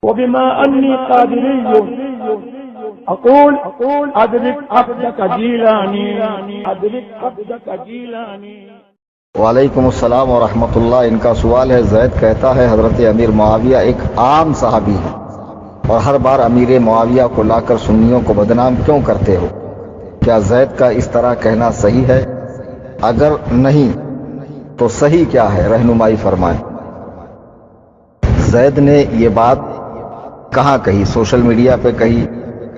وبما أني قادري أقول أدرك عبدك جيلاني أدرك عبدك جيلاني. وعلیکم السلام ورحمۃ اللہ. ان کا سوال ہے، زید کہتا ہے حضرت امیر معاویہ ایک عام صحابی ہے اور ہر بار امیر معاویہ کو لا کر سنیوں کو بدنام کیوں کرتے ہو؟ کیا زید کا اس طرح کہنا صحیح ہے؟ اگر نہیں تو صحیح کیا ہے، رہنمائی فرمائیں. زید نے یہ بات کہاں کہی؟ سوشل میڈیا پہ کہی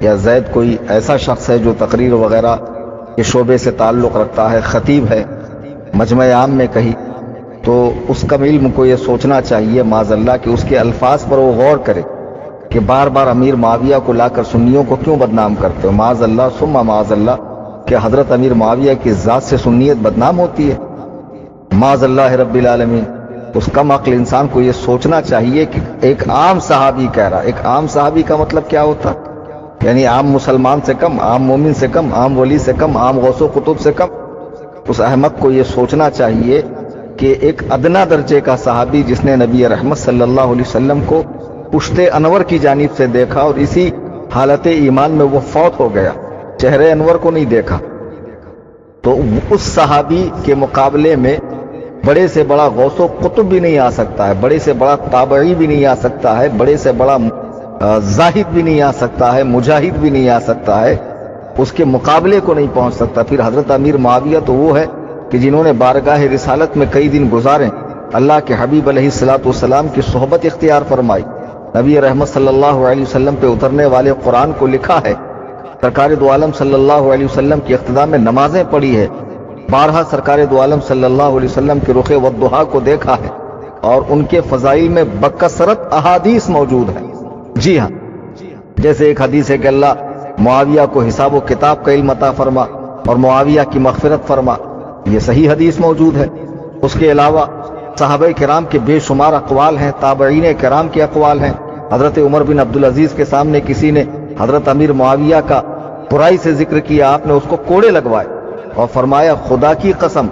یا زید کوئی ایسا شخص ہے جو تقریر وغیرہ کے شعبے سے تعلق رکھتا ہے، خطیب ہے، مجمع عام میں کہی؟ تو اس کا علم کو یہ سوچنا چاہیے معاذ اللہ کہ اس کے الفاظ پر وہ غور کرے کہ بار بار امیر معاویہ کو لا کر سنیوں کو کیوں بدنام کرتے ہو. معاذ اللہ ثم معاذ اللہ کہ حضرت امیر معاویہ کی ذات سے سنیت بدنام ہوتی ہے؟ معاذ اللہ رب العالمین. اس کم عقل انسان کو یہ سوچنا چاہیے کہ ایک عام صحابی کہہ رہا. ایک عام صحابی کا مطلب کیا ہوتا؟ یعنی عام مسلمان سے کم، عام مومن سے کم، عام ولی سے کم، عام غوث و قطب سے کم. اس احمق کو یہ سوچنا چاہیے کہ ایک ادنا درجے کا صحابی جس نے نبی رحمت صلی اللہ علیہ وسلم کو پشت انور کی جانب سے دیکھا اور اسی حالت ایمان میں وہ فوت ہو گیا، چہرے انور کو نہیں دیکھا، تو اس صحابی کے مقابلے میں بڑے سے بڑا غوث و قطب بھی نہیں آ سکتا ہے، بڑے سے بڑا تابعی بھی نہیں آ سکتا ہے، بڑے سے بڑا زاہد بھی نہیں آ سکتا ہے، مجاہد بھی نہیں آ سکتا ہے، اس کے مقابلے کو نہیں پہنچ سکتا. پھر حضرت امیر معاویہ تو وہ ہے کہ جنہوں نے بارگاہ رسالت میں کئی دن گزارے، اللہ کے حبیب علیہ الصلوۃ والسلام کی صحبت اختیار فرمائی، نبی رحمت صلی اللہ علیہ وسلم پہ اترنے والے قرآن کو لکھا ہے، سرکار دو عالم صلی اللہ علیہ وسلم کی اقتداء میں نمازیں پڑھی ہے، بارہا سرکار دو عالم صلی اللہ علیہ وسلم کے رخ والضحیٰ کو دیکھا ہے، اور ان کے فضائل میں بکثرت احادیث موجود ہیں. جی ہاں، جیسے ایک حدیث ہے کہ اللہ معاویہ کو حساب و کتاب کا علم عطا فرما اور معاویہ کی مغفرت فرما، یہ صحیح حدیث موجود ہے. اس کے علاوہ صحابہ کرام کے بے شمار اقوال ہیں، تابعین کرام کے اقوال ہیں. حضرت عمر بن عبدالعزیز کے سامنے کسی نے حضرت امیر معاویہ کا برائی سے ذکر کیا، آپ نے اس کو کوڑے لگوائے اور فرمایا خدا کی قسم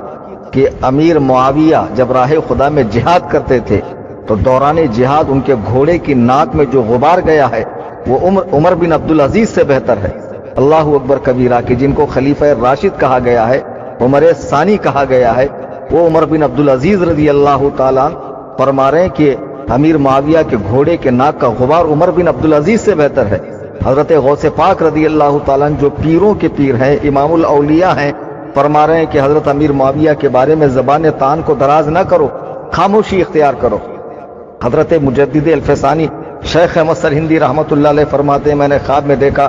کہ امیر معاویہ جب راہ خدا میں جہاد کرتے تھے تو دوران جہاد ان کے گھوڑے کی ناک میں جو غبار گیا ہے وہ عمر بن عبدالعزیز سے بہتر ہے. اللہ اکبر کبیرہ کہ جن کو خلیفہ راشد کہا گیا ہے، عمر ثانی کہا گیا ہے، وہ عمر بن عبدالعزیز رضی اللہ تعالیٰ فرما رہے ہیں کہ امیر معاویہ کے گھوڑے کے ناک کا غبار عمر بن عبدالعزیز سے بہتر ہے. حضرت غوث پاک رضی اللہ تعالیٰ جو پیروں کے پیر ہیں، امام الاولیاء ہیں، فرما رہے ہیں کہ حضرت امیر معاویہ کے بارے میں زبان طعن کو دراز نہ کرو، خاموشی اختیار کرو. حضرت مجدد الفسانی شیخ احمد سرہندی رحمۃ اللہ علیہ فرماتے ہیں میں نے خواب میں دیکھا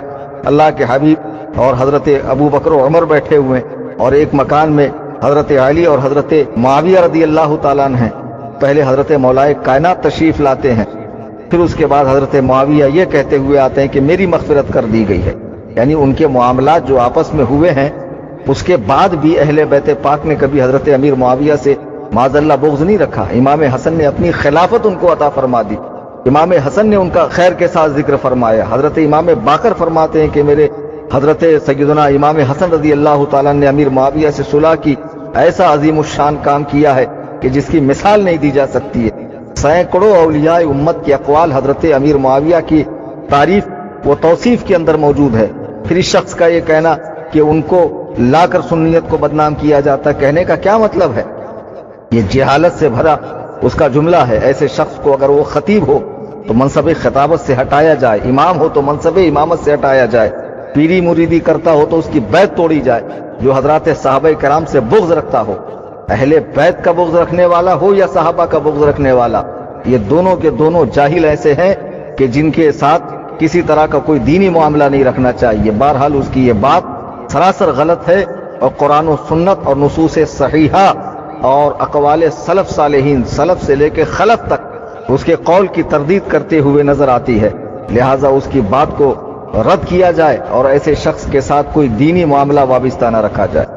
اللہ کے حبیب اور حضرت ابو بکر و عمر بیٹھے ہوئے اور ایک مکان میں حضرت علی اور حضرت معاویہ رضی اللہ تعالیٰ عنہ ہیں. پہلے حضرت مولائے کائنات تشریف لاتے ہیں، پھر اس کے بعد حضرت معاویہ یہ کہتے ہوئے آتے ہیں کہ میری مغفرت کر دی گئی ہے. یعنی ان کے معاملات جو آپس میں ہوئے ہیں اس کے بعد بھی اہل بیت پاک نے کبھی حضرت امیر معاویہ سے معاذ اللہ بغض نہیں رکھا. امام حسن نے اپنی خلافت ان کو عطا فرما دی، امام حسن نے ان کا خیر کے ساتھ ذکر فرمایا. حضرت امام باقر فرماتے ہیں کہ میرے حضرت سیدنا امام حسن رضی اللہ تعالیٰ نے امیر معاویہ سے صلح کی، ایسا عظیم الشان کام کیا ہے کہ جس کی مثال نہیں دی جا سکتی ہے. سینکڑوں اولیاء امت کے اقوال حضرت امیر معاویہ کی تعریف و توصیف کے اندر موجود ہے. پھر اس شخص کا یہ کہنا کہ ان کو لا کر سنیت کو بدنام کیا جاتا، کہنے کا کیا مطلب ہے؟ یہ جہالت سے بھرا اس کا جملہ ہے. ایسے شخص کو اگر وہ خطیب ہو تو منصب خطابت سے ہٹایا جائے، امام ہو تو منصب امامت سے ہٹایا جائے، پیری مریدی کرتا ہو تو اس کی بیعت توڑی جائے. جو حضرات صحابہ کرام سے بغض رکھتا ہو، اہل بیت کا بغض رکھنے والا ہو یا صحابہ کا بغض رکھنے والا، یہ دونوں کے دونوں جاہل ایسے ہیں کہ جن کے ساتھ کسی طرح کا کوئی دینی معاملہ نہیں رکھنا چاہیے. بہرحال اس کی یہ بات سراسر غلط ہے اور قرآن و سنت اور نصوص صحیحہ اور اقوال سلف صالحین، سلف سے لے کے خلف تک اس کے قول کی تردید کرتے ہوئے نظر آتی ہے. لہٰذا اس کی بات کو رد کیا جائے اور ایسے شخص کے ساتھ کوئی دینی معاملہ وابستہ نہ رکھا جائے.